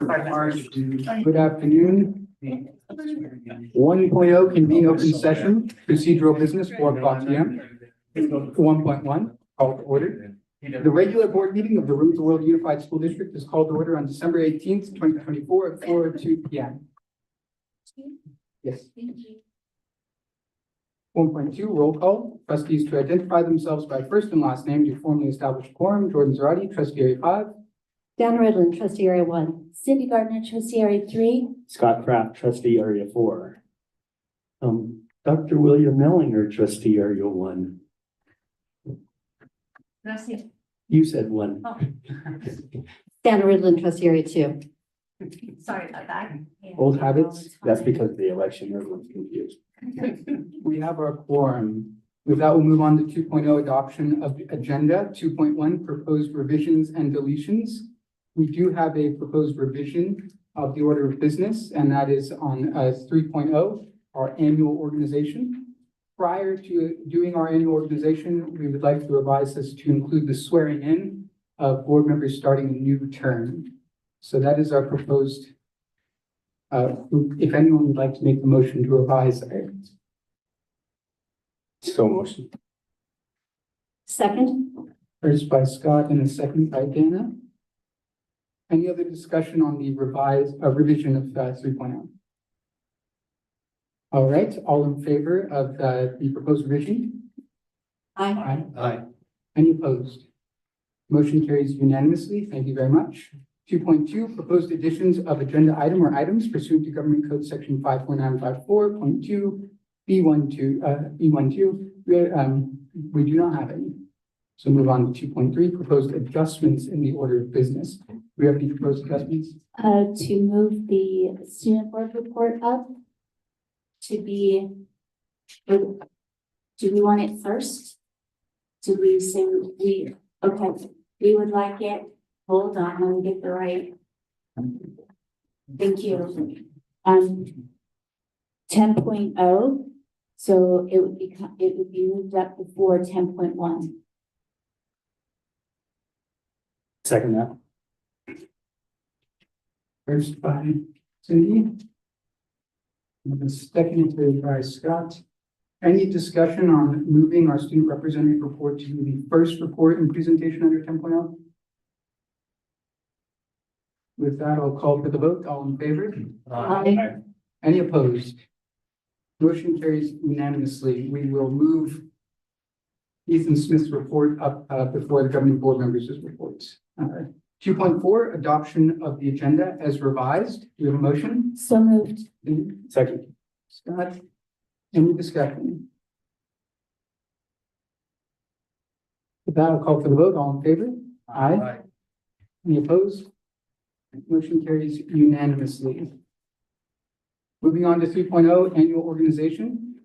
Good afternoon. 1.0 convene open session, procedural business, 4 o'clock p.m. 1.1, call to order. The regular board meeting of the ROWUSD Unified School District is called to order on December 18th, 2024 at 4:02 p.m. Yes. 1.2, roll call. Trustees to identify themselves by first and last name to formally establish quorum. Jordan Zarate, trustee area 5. Dan Redlin, trustee area 1. Cindy Gardner, trustee area 3. Scott Kraft, trustee area 4. Dr. William Mellinger, trustee area 1. You said 1. Oh. Dan Redlin, trustee area 2. Sorry about that. Yeah. Old habits. That's because of the election, everyone's confused. We have our quorum. With that, we'll move on to 2.0, adoption of agenda. 2.1, proposed revisions and deletions. We do have a proposed revision of the order of business, and that is on 3.0, our annual organization. Prior to doing our annual organization, we would like to revise this to include the swearing in of board members starting a new term. So that is our proposed. If anyone would like to make the motion to revise it. So motion. Second. First by Scott and a second by Dana. Any other discussion on the revision of 3.0? All right, all in favor of the proposed revision? Aye. Aye. Any opposed? Motion carries unanimously. Thank you very much. 2.2, proposed additions of agenda item or items pursuant to Government Code Section 5.954.2 B12. We do not have any. So move on to 2.3, proposed adjustments in the order of business. Do we have any proposed adjustments? To move the student board report up to be, do we want it first? Do we say okay, we would like it. Hold on, let me get the right. Thank you. 10.0, so it would be moved up before 10.1. Second that. First by Cindy. And the second by Scott. Any discussion on moving our student representative report to the first report and presentation under 10.0? With that, I'll call for the vote. All in favor? Aye. Any opposed? Motion carries unanimously. We will move Ethan Smith's report up before the governing board members' reports. 2.4, adoption of the agenda as revised. Do we have a motion? So moved. Second. Scott, any discussion? With that, I'll call for the vote. All in favor? Aye. Any opposed? Motion carries unanimously. Moving on to 3.0, annual organization.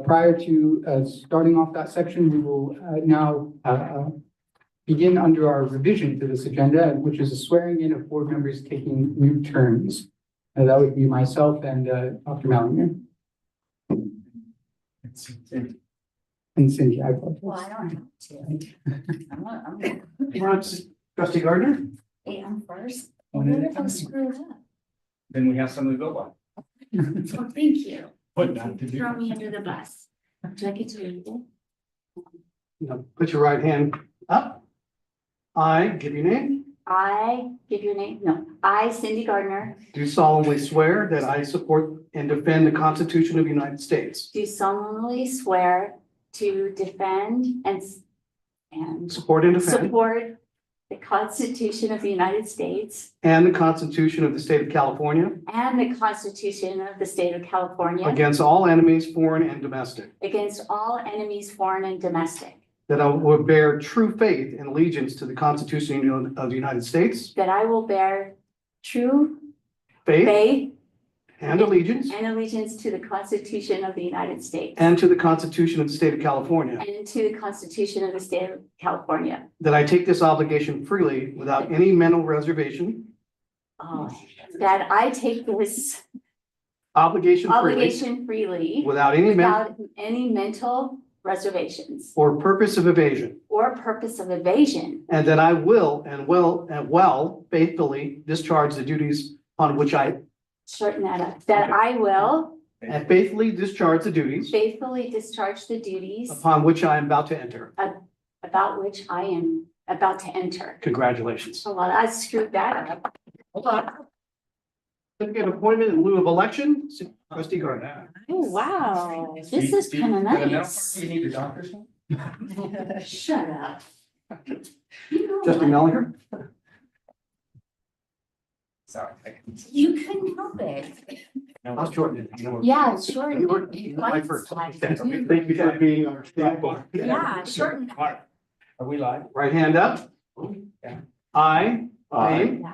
Prior to starting off that section, we will now begin under our revision to this agenda, which is a swearing in of board members taking new terms. That would be myself and Dr. Mellinger. And Cindy, I apologize. Well, I don't have to. Trustee Gardner? AM first. One What at a if I time. screw it up? Then we have something to go by. Well, thank you. What not to do. Throw me under the bus. Do I get to read it? Now, put your right hand up. I give your name. I give your name. No, I, Cindy Gardner, Do solemnly swear that I support and defend the Constitution of the United States. do solemnly swear to defend and Support and defend. support the Constitution of the United States And the Constitution of the State of California. and the Constitution of the State of California Against all enemies, foreign and domestic. against all enemies, foreign and domestic. That I will bear true faith and allegiance to the Constitution of the United States. That I will bear true Faith faith and allegiance. and allegiance to the Constitution of the United States. And to the Constitution of the State of California. And to the Constitution of the State of California. That I take this obligation freely without any mental reservation. That I take this Obligation freely. obligation freely Without any without any mental reservations or purpose of evasion. or purpose of evasion. And that I will and well faithfully discharge the duties upon which I shorten that up, that I will faithfully discharge the duties faithfully discharge the duties upon which I am about to enter. about which I am about to enter. Congratulations. So I screwed that up. Hold on. Certificate of appointment in lieu of election, trustee Gardner. Oh, wow, this is kind of nice. You need a doctor's note? Shut up. You know Trustee what? Mellinger. Sorry. You couldn't help it. I'll shorten it. You know what- Yeah, shorten You were- it. you were my first. Thank Thank you for being our staple. Yeah, shorten. Are we live? Right hand up. Yeah. I, I, name,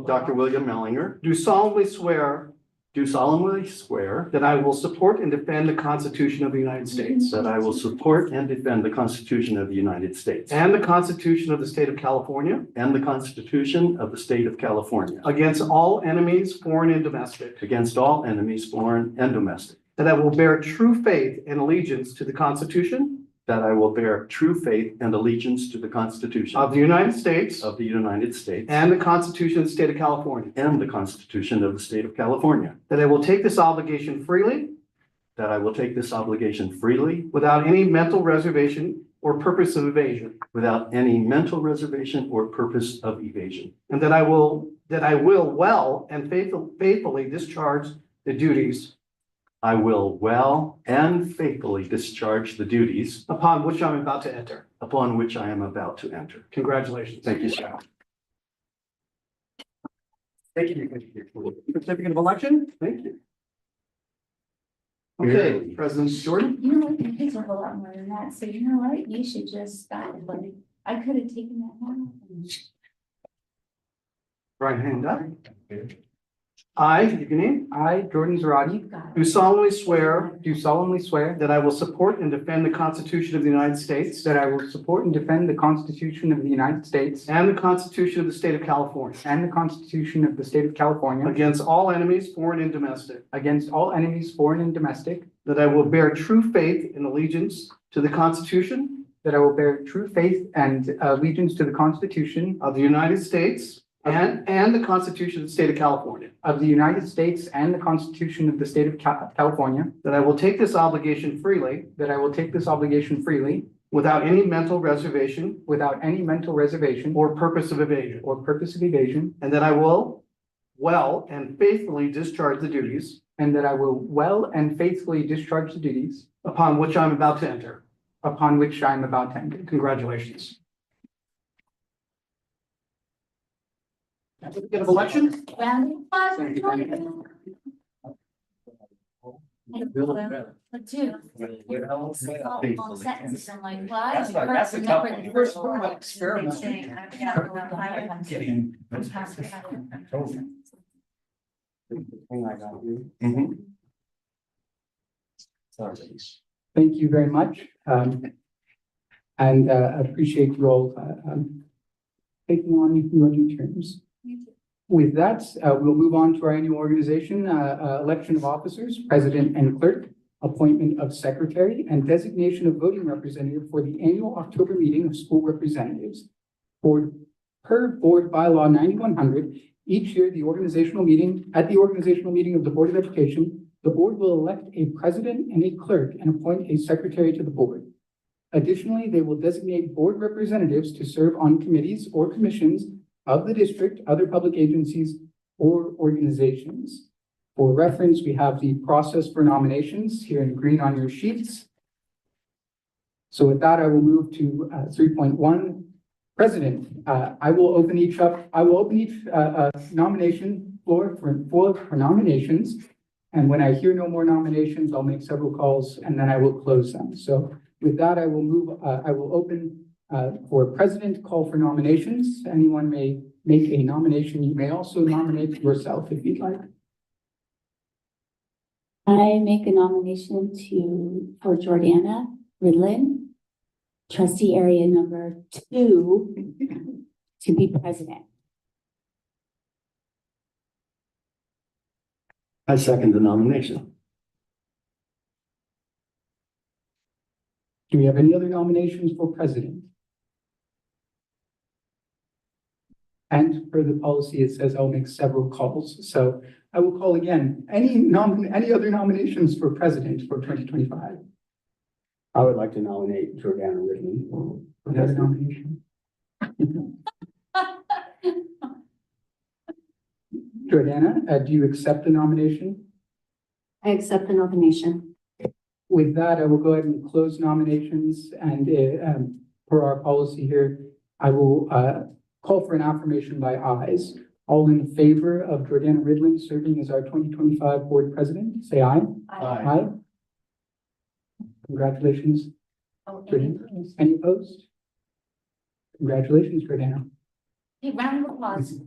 Dr. William Mellinger, do solemnly swear do solemnly swear that I will support and defend the Constitution of the United States that I will support and defend the Constitution of the United States and the Constitution of the State of California and the Constitution of the State of California against all enemies, foreign and domestic, against all enemies, foreign and domestic, that I will bear true faith and allegiance to the Constitution that I will bear true faith and allegiance to the Constitution of the United States of the United States and the Constitution of the State of California, and the Constitution of the State of California, that I will take this obligation freely that I will take this obligation freely without any mental reservation or purpose of evasion, without any mental reservation or purpose of evasion, and that I will well and faithfully discharge the duties I will well and faithfully discharge the duties upon which I'm about to enter. upon which I am about to enter. Congratulations. Thank you, sir. Thank you. Certificate of election? Thank you. Okay, Barely. President Jordan. You know what, the kids are a lot more than that, so you know what, you should just stop, buddy. I could have taken that now. Right hand up. I, you can name, I, Jordan Zarate, You got do it. solemnly swear do solemnly swear that I will support and defend the Constitution of the United States that I will support and defend the Constitution of the United States and the Constitution of the State of California and the Constitution of the State of California against all enemies, foreign and domestic, against all enemies, foreign and domestic, that I will bear true faith and allegiance to the Constitution that I will bear true faith and allegiance to the Constitution of the United States and the Constitution of the State of California, of the United States and the Constitution of the State of California, that I will take this obligation freely that I will take this obligation freely without any mental reservation without any mental reservation or purpose of evasion, or purpose of evasion, and that I will well and faithfully discharge the duties and that I will well and faithfully discharge the duties upon which I'm about to enter. upon which I am about to enter. Congratulations. Certificate of election? Round of applause for Thank you. Jordan. But dude, long sentences, I'm like, well, I That's don't like- that's a remember tough the one. first We're one. experimenting. Getting. Sorry. Thank you very much. And I appreciate you all taking on your new terms. With that, we'll move on to our annual organization, election of officers, president and clerk, appointment of secretary, and designation of voting representative for the annual October meeting of school representatives. Per board bylaw 9100, each year, at the organizational meeting of the Board of Education, the board will elect a president and a clerk and appoint a secretary to the board. Additionally, they will designate board representatives to serve on committees or commissions of the district, other public agencies, or organizations. For reference, we have the process for nominations here in green on your sheets. So with that, I will move to 3.1. President, I will open each nomination floor for nominations. And when I hear no more nominations, I'll make several calls and then I will close them. So with that, I will open for president, call for nominations. Anyone may make a nomination. You may also nominate yourself if you'd like. I make a nomination for Jordana Ridlin, trustee area number 2, to be president. I second the nomination. Do we have any other nominations for president? And per the policy, it says I'll make several calls. So I will call again. Any other nominations for president for 2025? I would like to nominate Jordana Ridley. Another nomination? Jordana, do you accept the nomination? I accept the nomination. With that, I will go ahead and close nominations and per our policy here, I will call for an affirmation by ayes. All in favor of Jordana Ridley serving as our 2025 board president, say aye. Aye. Congratulations, Oh, Jordana. Any opposed? Congratulations, Jordana. hey, round of applause.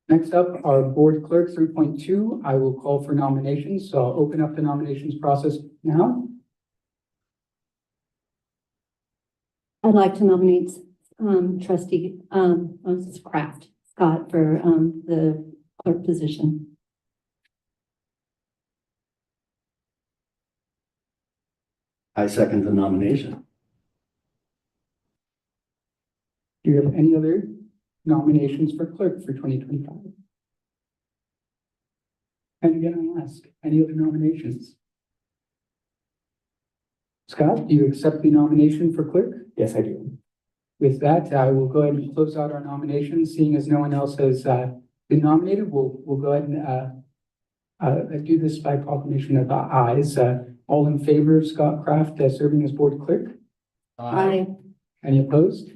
Next up, our board clerk 3.2. I will call for nominations, so I'll open up the nominations process now. I'd like to nominate trustee Kraft Scott for the clerk position. I second the nomination. Do you have any other nominations for clerk for 2025? And again, I ask, any other nominations? Scott, do you accept the nomination for clerk? Yes, I do. With that, I will go ahead and close out our nominations. Seeing as no one else has been nominated, we'll go ahead and do this by proclamation of ayes. All in favor of Scott Kraft serving as board clerk? Aye. Any opposed?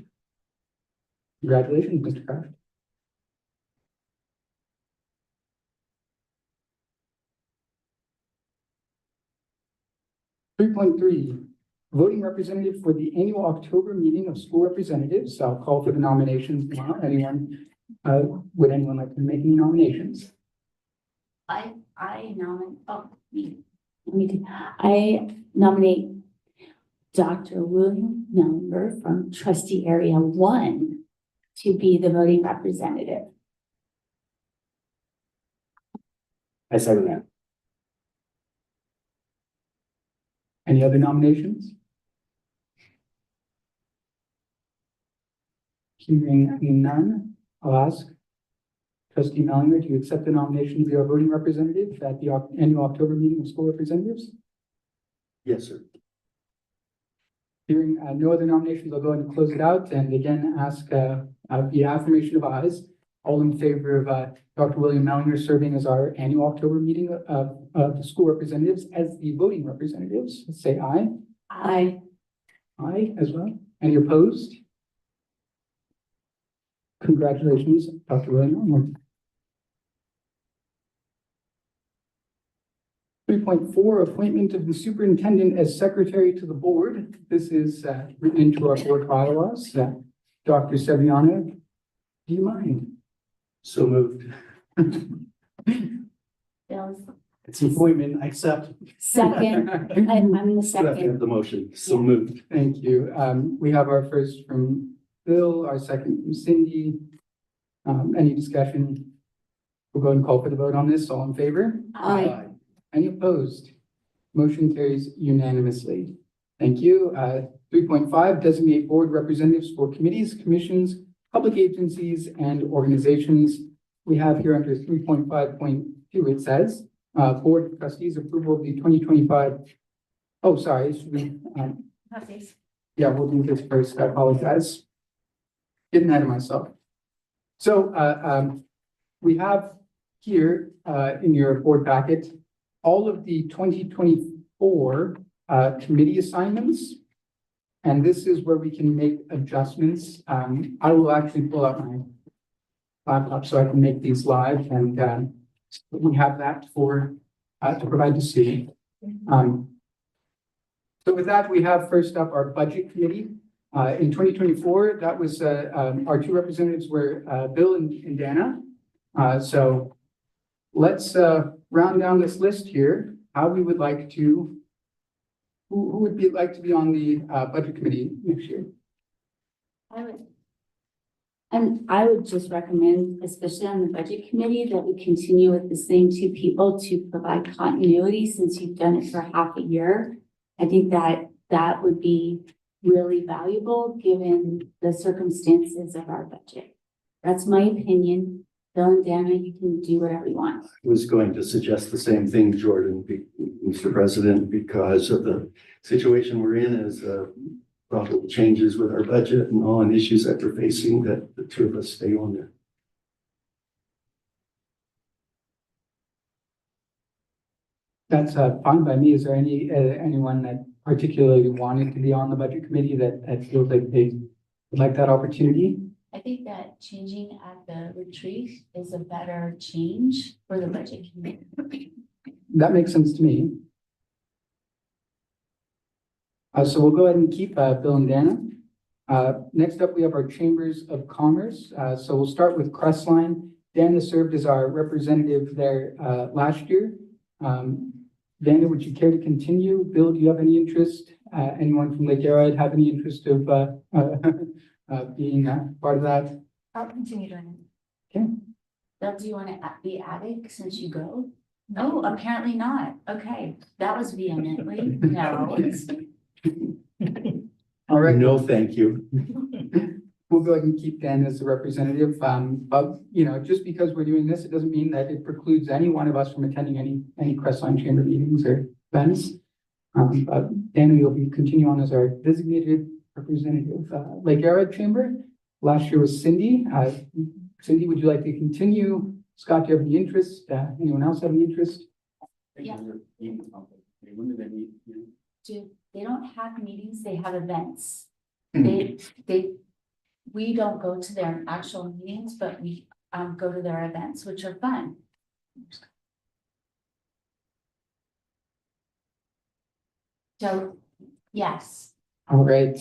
Congratulations, Mr. Kraft. 3.3, voting representative for the annual October meeting of school representatives. I'll call for the nominations now. Would anyone like to make any nominations? I nominate, me too. I nominate Dr. William Mellinger from trustee area 1 to be the voting representative. I second that. Any other nominations? Hearing none, I'll ask trustee Mellinger, do you accept the nomination to be our voting representative at the annual October meeting of school representatives? Yes, sir. Hearing no other nominations, I'll go ahead and close it out and again ask the affirmation of ayes. All in favor of Dr. William Mellinger serving as our annual October meeting of the school representatives as the voting representatives, say aye. Aye. Aye as well. Any opposed? Congratulations, Dr. William Mellinger. 3.4, appointment of the superintendent as secretary to the board. This is written into our board bylaws. Dr. Sevillano, do you mind? So moved. Bill's It's an appointment. I accept. second. I'm the second. The motion. So moved. Thank you. We have our first from Bill, our second from Cindy. Any discussion? We'll go and call for the vote on this. All in favor? Aye. Any opposed? Motion carries unanimously. Thank you. 3.5, designate board representatives for committees, commissions, public agencies, and organizations. We have here under 3.5.2, it says, board of trustees approval of the 2025. Oh, sorry. Should we, yeah, we'll do this first. I apologize. Getting ahead of myself. So we have here in your board packet all of the 2024 committee assignments. And this is where we can make adjustments. I will actually pull out my laptop so I can make these live and we have that for to provide to Steve. So with that, we have first up our budget committee. In 2024, that was our two representatives were Bill and Dana. So let's round down this list here. How we would like to, who would be like to be on the budget committee next year? I would just recommend, especially on the budget committee, that we continue with the same two people to provide continuity since you've done it for half a year. I think that would be really valuable given the circumstances of our budget. That's my opinion. Bill and Dana, you can do whatever you want. I was going to suggest the same thing, Jordan, Mr. President, because of the situation we're in as probable changes with our budget and all and issues that we're facing, that the two of us stay on there. That's fine by me. Is there anyone that particularly wanted to be on the budget committee that feels like they would like that opportunity? I think that changing at the retreat is a better change for the budget committee. That makes sense to me. So we'll go ahead and keep Bill and Dana. Next up, we have our Chambers of Commerce. So we'll start with Crestline. Dana served as our representative there last year. Dana, would you care to continue? Bill, do you have any interest? Anyone from Lake Arrowhead have any interest of being part of that? I'll continue doing it. Okay. Bill, do you want to be added since you go? Oh, apparently not. Okay, that was vehemently, no. All right. No, thank you. We'll go ahead and keep Dan as the representative. But, you know, just because we're doing this, it doesn't mean that it precludes any one of us from attending any Crestline Chamber meetings or events. But Dan, you'll be continue on as our designated representative. Lake Arrowhead Chamber, last year was Cindy. Cindy, would you like to continue? Scott, do you have any interest? Anyone else have any interest? Yeah. When do they meet? They don't have meetings, they have events. Hmm. We don't go to their actual meetings, but we go to their events, which are fun. So, yes. All right.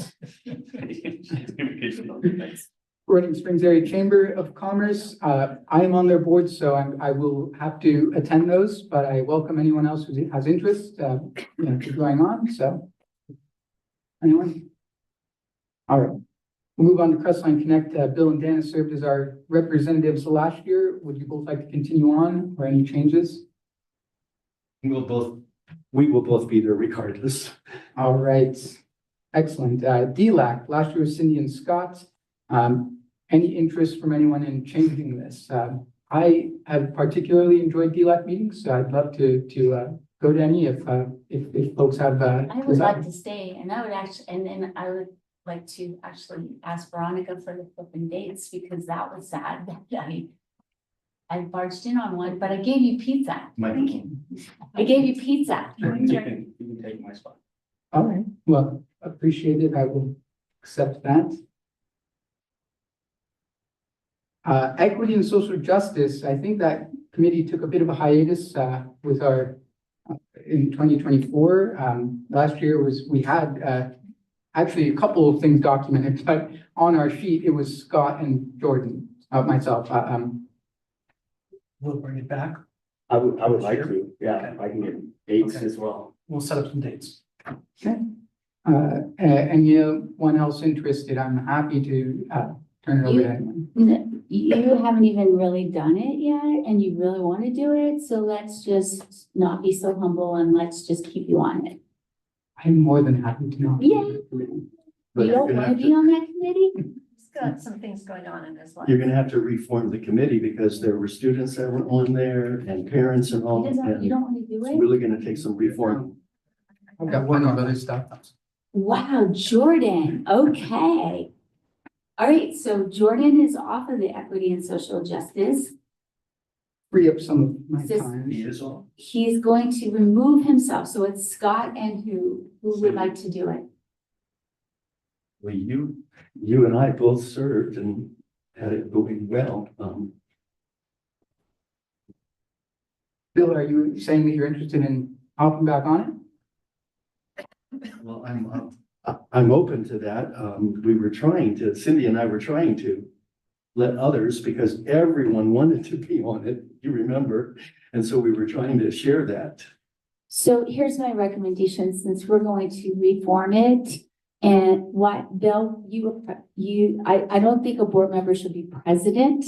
Running Springs Area Chamber of Commerce. I am on their board, so I will have to attend those, but I welcome anyone else who has interest, to going on, so. Anyone? All right. We'll move on to Crestline Connect. Bill and Dana served as our representatives last year. Would you both like to continue on or any changes? We will both be there regardless. All right. Excellent. DLAC, last year was Cindy and Scott. Any interest from anyone in changing this? I have particularly enjoyed DLAC meetings, so I'd love to go to any if folks have. I would like to stay, and I would actually, and then I would like to actually ask Veronica for the flipping dates, because that was sad that I barged in on one, but I gave you pizza. Thank you. I gave you pizza. You can take my spot. All right. Well, appreciate it. I will accept that. Equity and social justice. I think that committee took a bit of a hiatus with our in 2024. Last year we had actually a couple of things documented, but on our sheet it was Scott and Jordan, myself. We'll bring it back. I would like to, yeah, I can get dates Okay. as well. We'll set up some dates. Okay. Anyone else interested? I'm happy to turn it over to anyone. You haven't even really done it yet, and you really want to do it, so let's just not be so humble and let's just keep you on it. I'm more than happy to know. Yeah. But You you're don't gonna want to have be on that committee? He's got some things going on in his life. You're gonna have to reform the committee because there were students that were on there and parents and all. You And don't want to do it's it? really gonna take some reform. I've got one of other stuff. Wow, Jordan, okay. All right, so Jordan is off of the equity and social justice. Free up some of my Sis- time. is all. He's going to remove himself, so it's Scott and who would like to do it? Well, you and I both served and had it going well. Bill, are you saying that you're interested in hopping back on it? Well, I'm open to that. Cindy and I were trying to let others, because everyone wanted to be on it, you remember? And so we were trying to share that. So here's my recommendation, since we're going to reform it. And what, Bill, I don't think a board member should be president.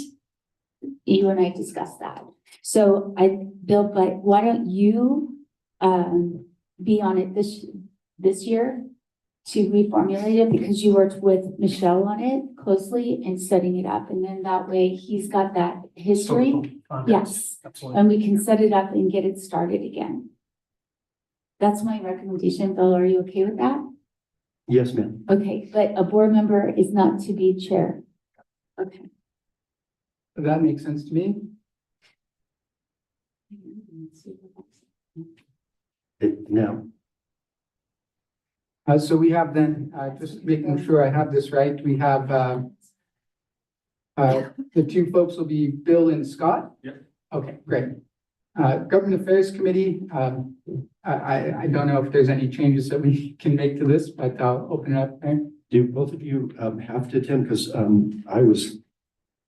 You and I discussed that. So Bill, but why don't you be on it this year? to reformulate it because you worked with Michelle on it closely and setting it up. And then that way he's got that history. Yes. Absolutely. And we can set it up and get it started again. That's my recommendation. Bill, are you okay with that? Yes, ma'am. Okay, but a board member is not to be chair. Okay. That makes sense to me. Now, So we have then, just making sure I have this right, we have, the two folks will be Bill and Scott? Yep. Okay, great. Government Affairs Committee, I don't know if there's any changes that we can make to this, but I'll open it up there. do both of you have to attend? Because I was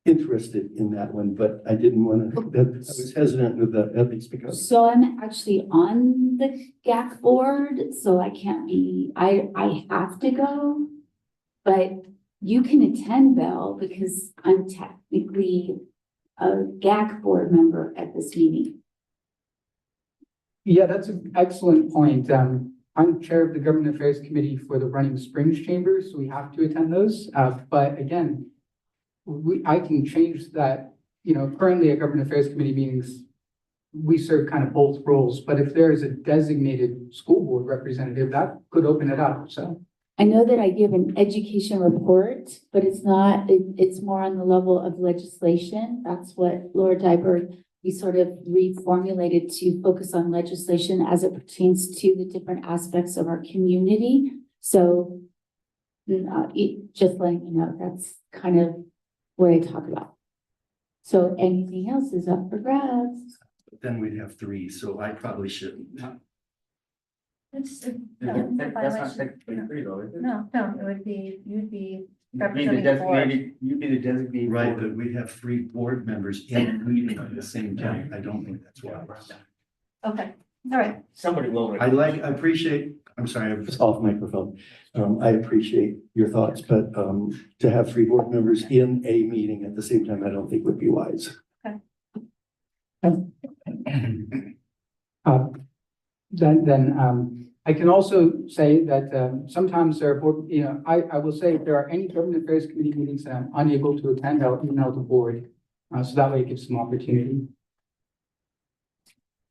interested in that one, but I didn't want to, I was hesitant with the ethics because So I'm actually on the GAC board, so I can't be, I have to go. But you can attend, Bill, because I'm technically a GAC board member at this meeting. Yeah, that's an excellent point. I'm chair of the Government Affairs Committee for the Running Springs Chamber, so we have to attend those. But again, I can change that, currently at Government Affairs Committee meetings, we serve kind of both roles, but if there is a designated school board representative, that could open it up, so. I know that I give an education report, but it's not, it's more on the level of legislation. That's what Laura Dyberg, we sort of reformulated to focus on legislation as it pertains to the different aspects of our community. So just letting you know, that's kind of what I talk about. So anything else is up for grabs. then we'd have three, so I probably shouldn't. It's, That's not technically three though, is it? no, it would be, you'd be You'd be the representing the board. designated, you'd be the designated. Right, board. but we'd have three board members in a meeting at the same time. I don't think that's why. Okay, all right. Somebody will. I appreciate, I'm sorry, I was off microphone. I appreciate your thoughts, but to have three board members in a meeting at the same time, I don't think would be wise. Then I can also say that sometimes there are board, I will say if there are any Government Affairs Committee meetings that I'm unable to attend, I'll email the board. So that way it gives some opportunity.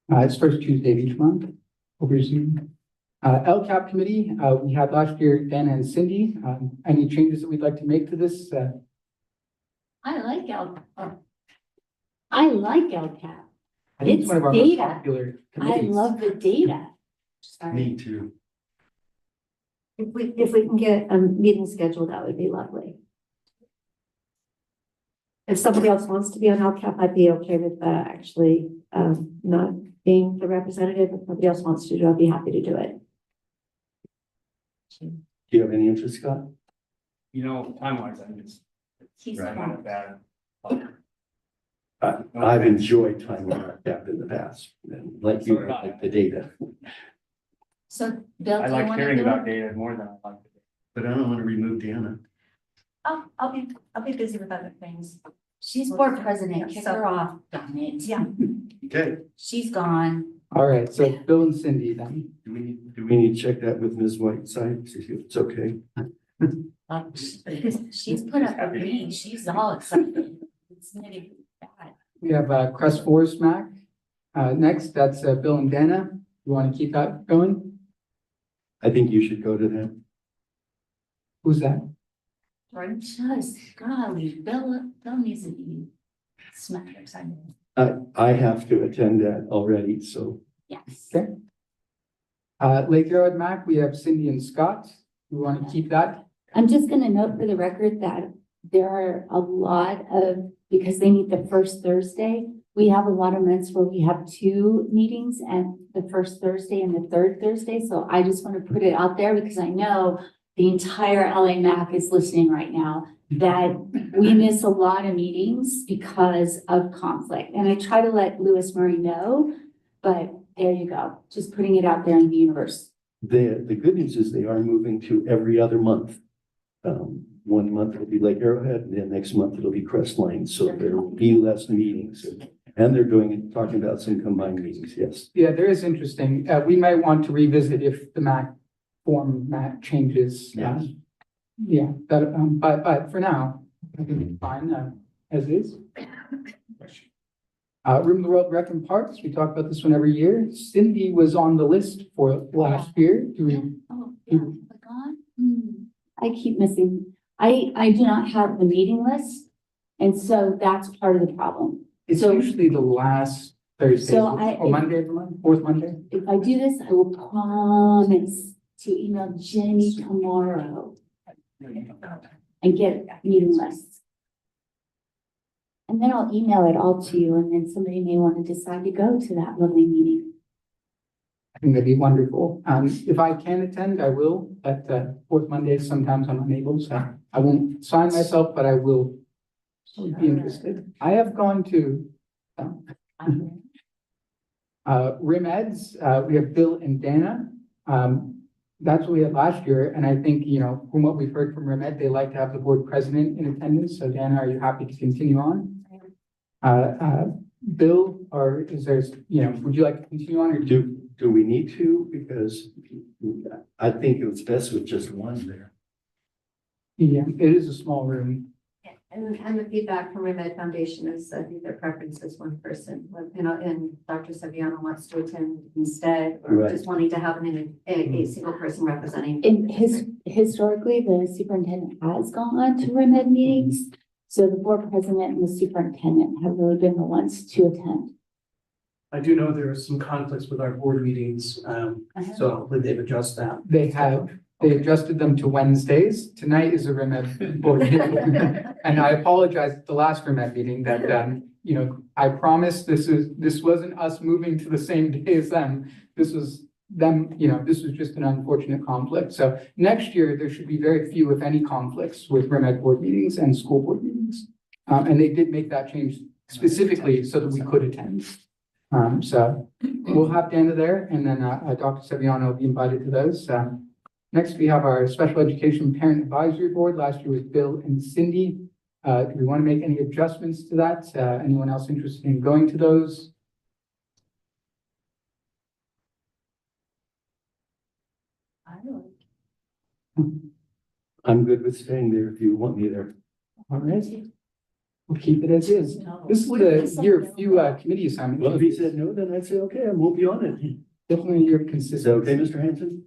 It's first Tuesday of each month over Zoom. LCAP committee, we had last year Dana and Cindy. Any changes that we'd like to make to this? I like I like LCAP. I think it's one of our most data. popular I committees. love the data. Sorry. Me too. If we can get a meeting scheduled, that would be lovely. If somebody else wants to be on LCAP, I'd be okay with actually not being the representative. If somebody else wants to do it, I'd be happy to do it. Do you have any interest, Scott? Time wise, I just. He's Right. Kind of bad. I've enjoyed time on LCAP in the past, and like you, I like the data, So Bill, I do you like want to hearing do about it? data more than I like. but I don't want to remove Dana. Oh, I'll be busy with other things. She's board president. Kick So- her off. Darn it. Yeah. Okay, She's gone. All right, so Bill and Cindy then. do we need to check that with Ms. Whiteside, see if it's okay? She's put up with me. She's all excited. It's nitty bad. We have Crest Forest Mac. Next, that's Bill and Dana. You want to keep that going? I think you should go to them. Who's that? Just golly, Bill needs to be smacked excited. I have to attend that already, so Yes. Okay. Lake Arrowhead Mac, we have Cindy and Scott. We want to keep that. I'm just gonna note for the record that there are a lot of, because they meet the first Thursday, we have a lot of months where we have two meetings and the first Thursday and the third Thursday. So I just want to put it out there because I know the entire LA MAC is listening right now, that we miss a lot of meetings because of conflict. And I try to let Lewis Murray know, but there you go, just putting it out there in the universe. the good news is they are moving to every other month. 1 month it'll be Lake Arrowhead, and then next month it'll be Crestline, so there will be less meetings. And they're talking about some combined meetings, yes. Yeah, there is interesting. We might want to revisit if the MAC format changes. Yes. Yeah, but for now, I think it's fine, as is. Room of the World Rec and Parks, we talk about this one every year. Cindy was on the list for last year. Do we, Oh, yeah, but gone? I keep missing, I do not have the meeting list, and so that's part of the problem. it's So- usually the last Thursday So or Monday of the month, fourth Monday. If I do this, I will promise to email Jenny tomorrow and get meeting lists. And then I'll email it all to you, and then somebody may want to decide to go to that lovely meeting. I think that'd be wonderful. If I can attend, I will, but, fourth Monday, sometimes I'm unable, so I won't sign myself, but I will be interested. I have gone to, RIMEDS, we have Bill and Dana. That's what we had last year, and I think, from what we've heard from RIMED, they like to have the board president in attendance. So Dana, are you happy to continue on? Bill, or is there, would you like to continue on or Do we need to? Because I think it was best with just one there. Yeah, it is a small room. And the feedback from Remed Foundation is, I think their preference is one person, and Dr. Saviano wants to attend instead, or Right. just wanting to have a single person representing. Historically, the superintendent has gone to RIMED meetings, so the board president and the superintendent have really been the ones to attend. I do know there are some conflicts with our board meetings, so hopefully they've adjusted that. They adjusted them to Wednesdays. Tonight is a RIMED board meeting. And I apologize at the last RIMED meeting that, I promise this wasn't us moving to the same day as them. This was them, this was just an unfortunate conflict. So next year, there should be very few, if any, conflicts with RIMED board meetings and school board meetings. And they did make that change specifically so that we could attend. So we'll have Dana there, and then, Dr. Saviano will be invited to those. Next, we have our Special Education Parent Advisory Board. Last year was Bill and Cindy. Do we want to make any adjustments to that? Anyone else interested in going to those? I'm good with staying there if you want me there. All right. We'll keep it as is. This is the year of few committee assignments. Well, if he said no, then I'd say, okay, I won't be on it. Definitely a year of Is that okay, consistency. Mr. Hanson?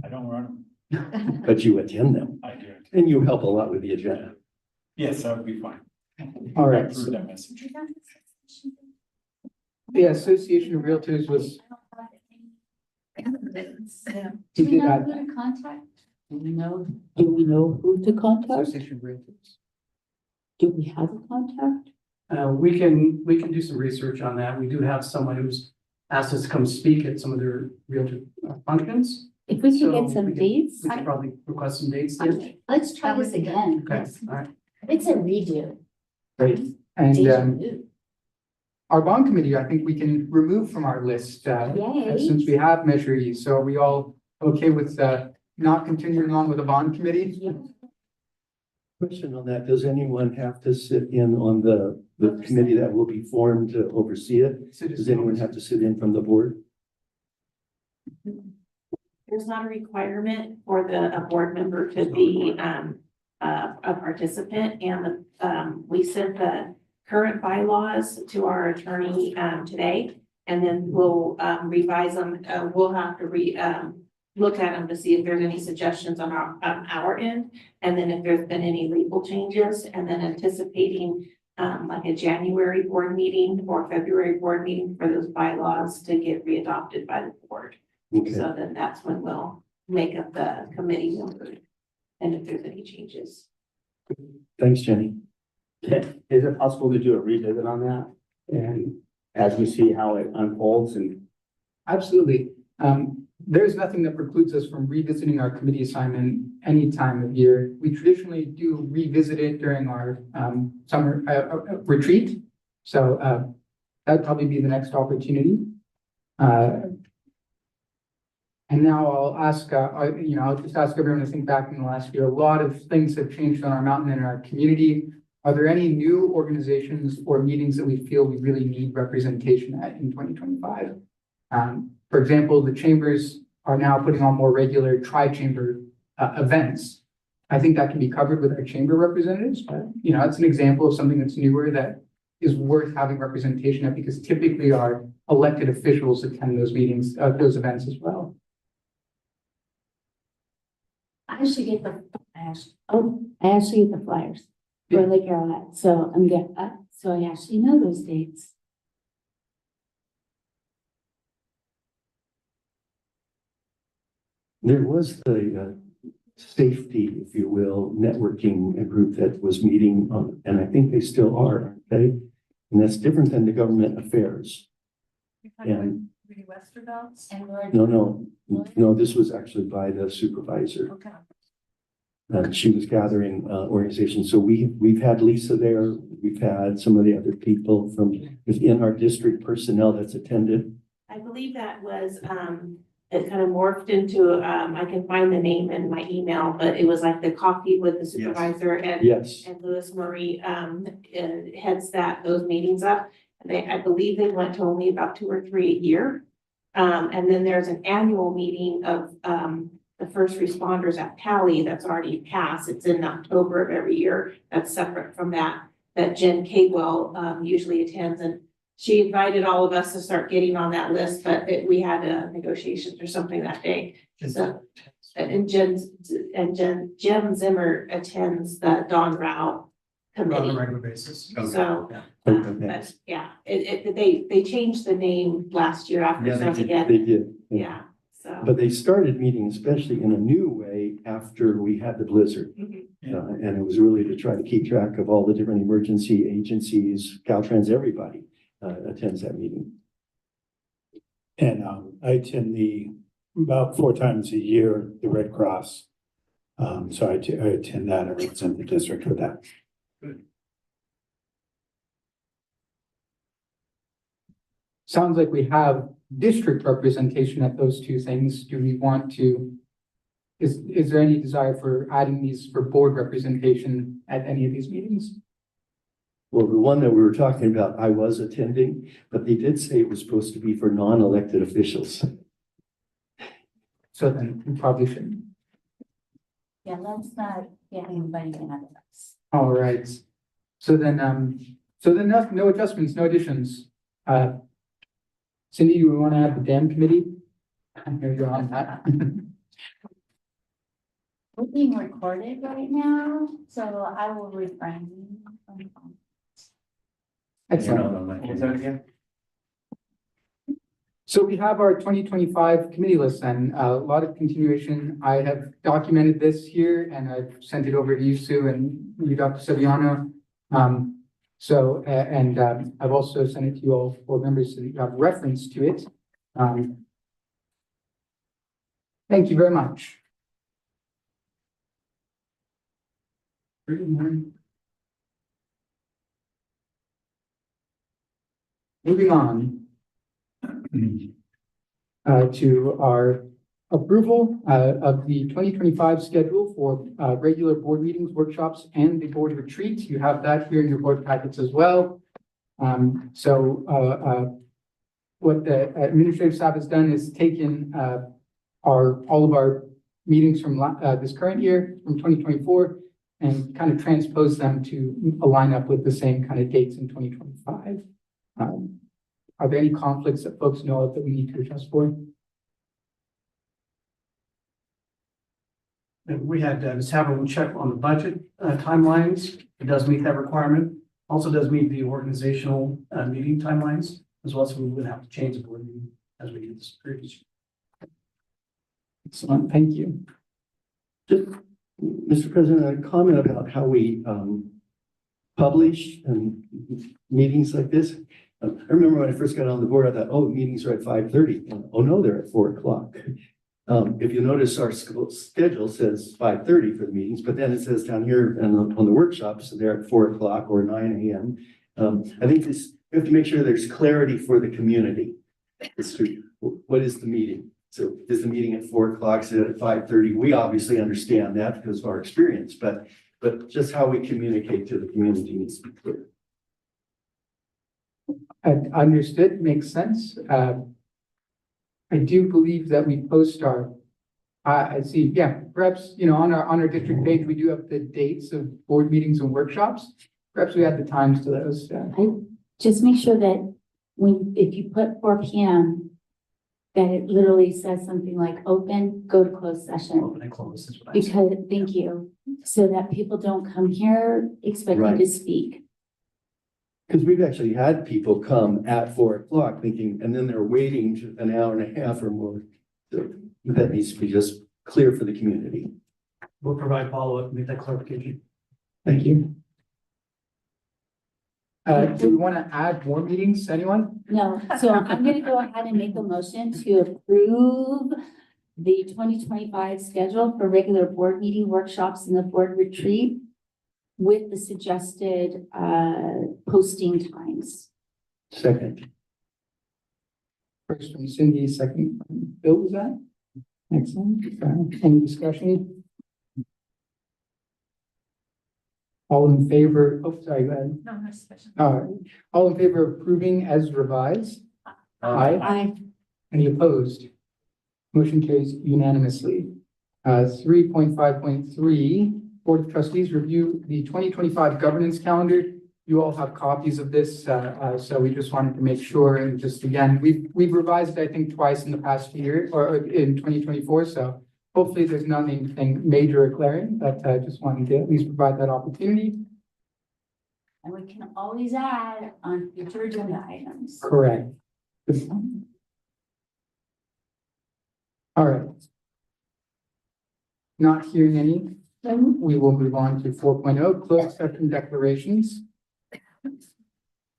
I don't run them. But you attend them I do. and you help a lot with the agenda. Yes, that would be fine. All right. Approve that message. The Association of Realtors was, Do we did know add who that. to contact? Do we know who to contact? Association of Realtors. Do we have a contact? We can do some research on that. We do have someone who's asked us to come speak at some of their realtor functions. If we could So get some we could- dates, We could probably request some dates then. let's try this again. Okay, all right. It's a redo. Great. And, Deja vu. our bond committee, I think we can remove from our list, Yay. since we have Measure E. So are we all okay with, not continuing on with the bond committee? Yeah. Question on that, does anyone have to sit in on the committee that will be formed to oversee it? Does anyone have to sit in from the board? There's not a requirement for a board member to be, a participant, and, we sent the current bylaws to our attorney, today, and then we'll, revise them, we'll have to look at them to see if there's any suggestions on our end, and then if there's been any legal changes, and then anticipating, like a January board meeting or February board meeting for those bylaws to get readopted by the board. Okay, So then that's when we'll make up the committee members, and if there's any changes. thanks, Jenny. Is it possible to do a revisit on that? And as we see how it unfolds and Absolutely. There's nothing that precludes us from revisiting our committee assignment any time of year. We traditionally do revisit it during our summer retreat. So that'd probably be the next opportunity. And now I'll ask, I'll just ask everyone to think back in the last year. A lot of things have changed on our mountain and in our community. Are there any new organizations or meetings that we feel we really need representation at in 2025? For example, the chambers are now putting on more regular tri-chamber events. I think that can be covered with our chamber representatives, but you know, it's an example of something that's newer that is worth having representation of, because typically our elected officials attend those meetings, those events as well. I actually get I actually get the flyers for Lake Arrowhead, so so I actually know those dates. There was the safety, if you will, networking group that was meeting on, and I think they still are, aren't they? And that's different than the government affairs. And And we're. no, this was actually by the supervisor. Okay. She was gathering organizations. So we've had Lisa there. We've had some of the other people from within our district personnel that's attended. I believe that was, it kind of morphed into, I can find the name in my email, but it was like the coffee with the supervisor and Yes. and Louis Marie, heads those meetings up. And I believe they went to only about 2 or 3 a year. And then there's an annual meeting of, the first responders at Cali that's already passed. It's in October of every year. That's separate from that Jen Cadwell, usually attends. And she invited all of us to start getting on that list, but we had negotiations or something that day. So, and Jem Zimmer attends the Dawn Rao On a committee. regular basis. So, Okay. but yeah, they changed the name last year after Yeah, some they again. did. Yeah, so. But they started meeting, especially in a new way after we had the blizzard. Mhm. And it was really to try to keep track of all the different emergency agencies, Caltrans, everybody attends that meeting. And I attend about 4 times a year, the Red Cross. So I attend that, I represent the district with that. Sounds like we have district representation at those two things. Do we want to, is there any desire for adding these for board representation at any of these meetings? Well, the one that we were talking about, I was attending, but they did say it was supposed to be for non-elected officials. So then we probably shouldn't. Yeah, let's not get anybody to have us. All right. So then no adjustments, no additions. Cindy, you want to add the dam committee? I'm here, you're on that. We're being recorded right now, so I will refrain from. Excellent. So we have our 2025 committee list and a lot of continuation. I have documented this here and I've sent it over to you, Sue, and you, Dr. Saviano. I've also sent it to you all board members so that you have reference to it. Thank you very much. Moving on to our approval of the 2025 schedule for regular board meetings, workshops, and the board retreat. You have that here in your board packets as well. What the administrative staff has done is taken all of our meetings from this current year, from 2024, and kind of transpose them to align up with the same kind of dates in 2025. Are there any conflicts that folks know of that we need to adjust for? And we had Ms. Haverland check on the budget timelines. It does meet that requirement. Also does meet the organizational meeting timelines as well. So we would have to change the board meeting as we did this previous. Excellent, thank you. Just, Mr. President, a comment about how we publish and meetings like this. I remember when I first got on the board, I thought, oh, meetings are at 5:30. Oh, no, they're at 4 o'clock. If you notice, our schedule says 5:30 for the meetings, but then it says down here and on the workshops, they're at 4 o'clock or 9 a.m. I think we have to make sure there's clarity for the community as to what is the meeting. So is the meeting at 4 o'clock, is it at 5:30? We obviously understand that because of our experience, but just how we communicate to the community needs to be clear. Understood, makes sense. I do believe that we post our, I see, yeah, perhaps, on our district page, we do have the dates of board meetings and workshops. Perhaps we add the times to those, yeah. Just make sure that if you put 4 PM, that it literally says something like open, go to closed session. Open and close is what I said. Because, thank you, so that people don't come here expecting Right. to speak. Because we've actually had people come at 4 o'clock thinking, and then they're waiting an hour and a half or more. So that needs to be just clear for the community. We'll provide follow-up, make that clarification. Thank you. Do we want to add more meetings, anyone? No, so I'm gonna go ahead and make a motion to approve the 2025 schedule for regular board meeting workshops and the board retreat with the suggested posting times. Second. First from Cindy, second from Bill, was that? Excellent. Any discussion? All in favor, oh, sorry, go ahead. No, no discussion. All in favor of approving as revised? Aye. Any opposed? Motion carries unanimously. 3.5.3, Board of Trustees review the 2025 governance calendar. You all have copies of this, so we just wanted to make sure, and just again, we've revised, I think, twice in the past year, or in 2024, so hopefully there's nothing major or glaring, but just wanted to at least provide that opportunity. And we can always add on future agenda items. Correct. All right. Not hearing any, then we will move on to 4.0, closed session declarations.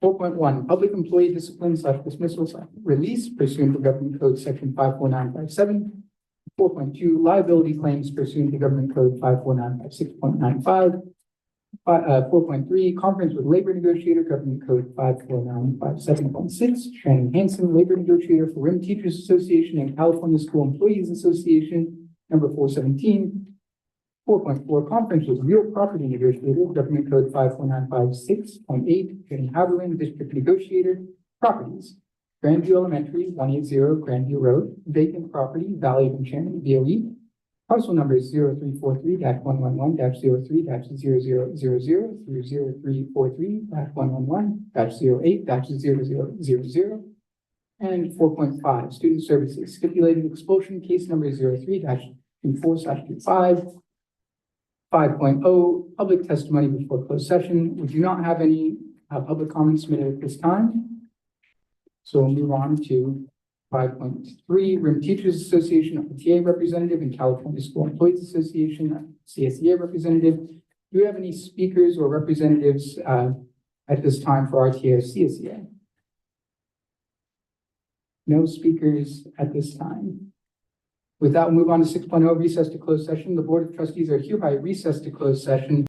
4.1, public employee discipline / dismissal / release pursuant to Government Code Section 54957. 4.2, liability claims pursuant to Government Code 54956.95. 4.3, conference with labor negotiator, Government Code 54957.6. Shannon Hansen, labor negotiator for RIM Teachers Association and California School Employees Association, number 417. 4.4, conference with real property negotiator, Government Code 54956.8. Jenny Haberlin, district negotiator, properties. Grandview Elementary, 180 Grandview Road, vacant property, Valley of Enchantment, VOE. Parcel number is 0343-111-03-0000 through 0343-111-08-0000. And 4.5, student services, stipulated expulsion case number 03-24/25. 5.0, public testimony before closed session. We do not have any public comments submitted at this time. So we'll move on to 5.3, RIM Teachers Association, PTA representative, and California School Employees Association, CSEA representative. Do we have any speakers or representatives at this time for RTA or CSEA? No speakers at this time. With that, we'll move on to 6.0, recess to closed session. The Board of Trustees are hereby recessed to closed session